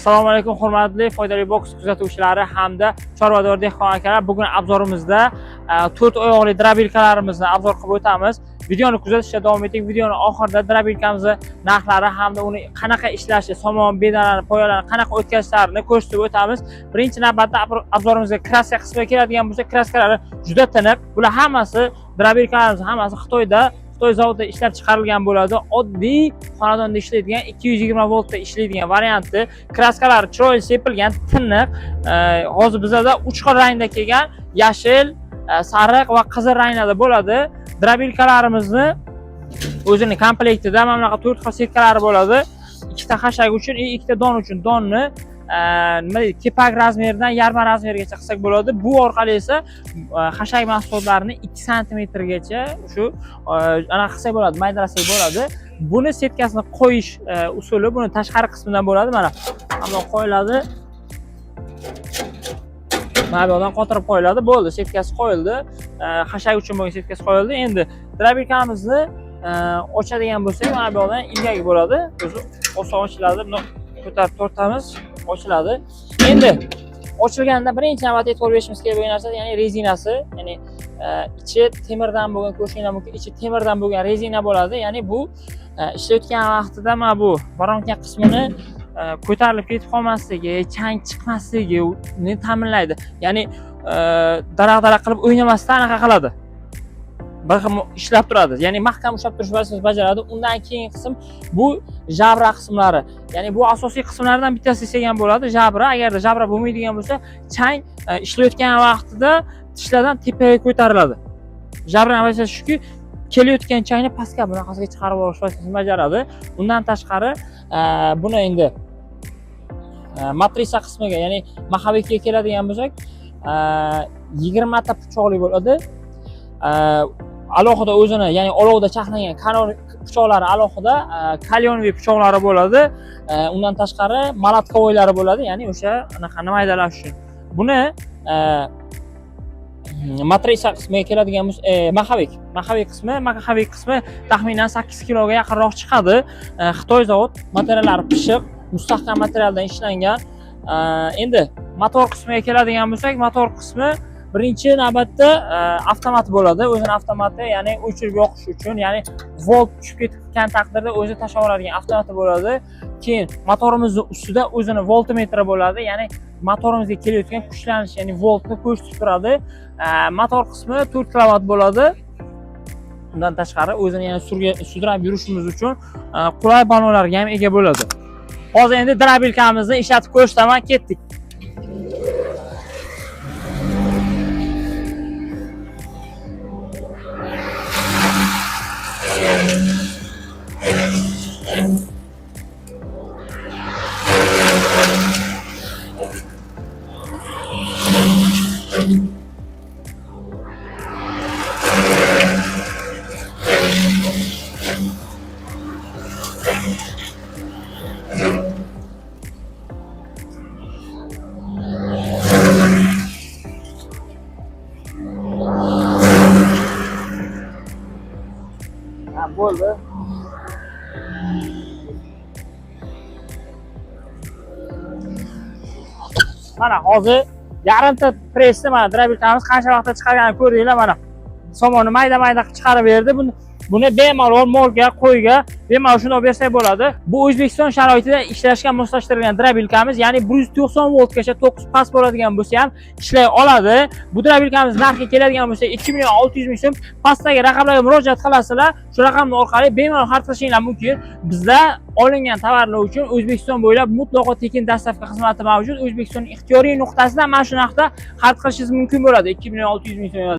Assalomu alaykum hurmatli foydali boks kuzatuvchilari hamda chorvador dehqon akalar. Bugun obzorimizda 4 oyoqli drabilkalarimizni obzor qilib o'tamiz. Videoni kuzatishda davom eting. Videoni oxirida drabilkamizni narxlari hamda uni qanaqa ishlashi, somon, bedalarni, poyalarni qanaqa o'tkazishlarini ko'rsatib o'tamiz. Birinchi navbatda obzorimizga kraska qismiga keladigan bo'lsa, kraskalari juda tiniq. Bular hammasi drabilkalarimiz hammasi Xitoy zavodida ishlab chiqarilgan bo'ladi. Oddiy xonadonda ishlaydigan 220 voltda ishlaydigan varianti. Kraskalari chiroyli sepilgan, tiniq. Hozir bizda 3 xil rangda kelgan, yashil, sariq va qizil ranglarda bo'ladi. Drabilkalarimizni o'zini komplektida mana bunaqa 4 xil setkalari bo'ladi. Ikkita xashak uchun, ikkita don uchun donni nima deydi, kepak razmeridan yarmi razmergacha qilsak bo'ladi. Bu orqali esa xashak mahsulotlarini 2 sm gacha shu anaqa qilsak bo'ladi, maydalasak bo'ladi. Buni setkasini qo'yish usuli buni tashqari qismidan bo'ladi. Mana bundan qo'yiladi. Mana bu yerdan qotirib qo'yiladi. Bo'ldi, setkasi qo'yildi. Xashak uchun bo'lgan setkasi qo'yildi. Endi drabilkamizni ochadigan bo'lsak, mana bu yerdan ilgagi bo'ladi. O'zi oson ochiladi. Buni ko'tarib tortamiz, ochiladi. Endi ochilganda birinchi navbatda e'tibor berishimiz kerak bo'lgan narsa, ya'ni rezinasi, ya'ni ichi temirdan bo'lgan, ko'rishinglar mumkin, ichi temirdan bo'lgan rezina bo'ladi. Ya'ni bu ishlayotgan vaqtida mana bu baronka qismini ko'tarilib ketib qolmasligi, chang chiqmasligini ta'minlaydi. Ya'ni daraq qilib o'ynamasdan anaqa qiladi. Bir xil ishlab turadi. Ya'ni mahkam ushlab turish vazifasini bajaradi. Undan keyingi qism bu jabra qismlari. Ya'ni bu asosiy qismlardan bittasi desak ham bo'ladi. Jabra, agarda jabra bo'lmaydigan bo'lsa, chang ishlayotgan vaqtida tishlardan tepaga ko'tariladi. Jabraning vazifasi shuki, kelayotgan changni pastga bunaqasiga chiqarib olish vazifasini bajaradi. Undan tashqari buni endi matrisa qismiga, ya'ni mahavikga keladigan bo'lsak, 20 ta pichoqli bo'ladi. Alohida o'zini, ya'ni olovda chaqnagan kanal pichoqlari alohida, kalyonviy pichoqlari bo'ladi. Undan tashqari malatkovoylari bo'ladi, ya'ni o'sha anaqani maydalash uchun. Buni matrisa qismiga keladigan bo'lsa, mahavik qismi taxminan 8 kiloga yaqinroq chiqadi. Xitoy zavod materiallari pishiq, mustahkam materialdan ishlangan. Endi motor qismiga keladigan bo'lsak, motor qismi birinchi navbatda avtomat bo'ladi. O'zini avtomati, ya'ni o'chirib yoqish uchun, ya'ni volt tushib ketgan taqdirda o'zi tashlab oladigan avtomati bo'ladi. Keyin motorimizning ustida o'zini voltmetri bo'ladi, ya'ni motorimizga kelayotgan kuchlanish, ya'ni voltni ko'rsatib turadi. Motor qismi 4 kilovat bo'ladi. Undan tashqari o'zini yana sudrab yurishimiz uchun qulay balonlarga ham ega bo'ladi. Hozir endi drabilkamizni ishlatib ko'rsataman, ketdik. Bo'ldi. Mana hozir yarimta pressni mana drabilkamiz qancha vaqtda chiqarganini ko'rdinglar. Mana somonni mayda-mayda chiqarib berdi. Buni bemalol molga, qo'yga bemalol shunday bersak bo'ladi. Bu O'zbekiston sharoitida ishlashga moslashtirilgan drabilkamiz, ya'ni 190 voltgacha to'qis past bo'ladigan bo'lsa ham ishlay oladi. Bu drabilkamiz narxi keladigan bo'lsa 2.600.000 so'm. Pastdagi raqamlarga murojaat qilasizlar. Shu raqam orqali bemalol xarid qilishinglar mumkin. Bizda olingan tovarlar uchun O'zbekiston bo'ylab mutlaqo tekin dastavka xizmati mavjud. O'zbekistonning ixtiyoriy nuqtasidan mana shu narxda xarid qilishingiz mumkin bo'ladi. 2.600.000 so'm.